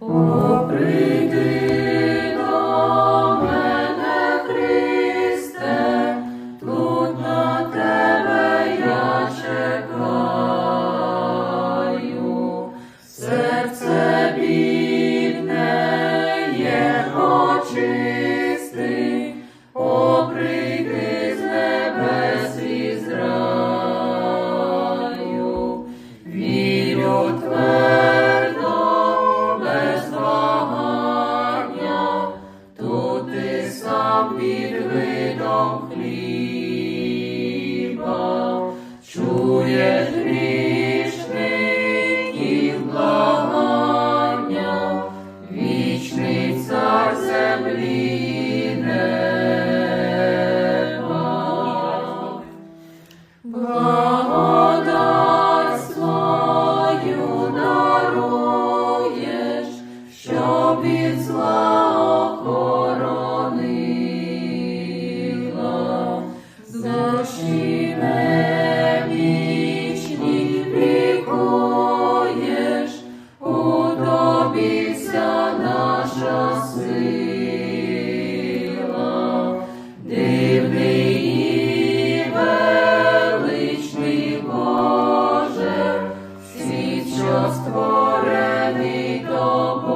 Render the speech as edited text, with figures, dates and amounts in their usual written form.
О, прийди до мене, Христе, тут на тебе я чекаю. Серце бідне є очисти, о, прийди з небес із раю. Вірю твердо, без вагання, тут ти сам під видом хліба, чуєш грішників благання, вічний цар землі і неба. Благодать свою даруєш, щоб від зла охоронила. Душі немічні лікуєш, у тобі вся наша сила. Дивний і величний Боже, світ, що створений тобою.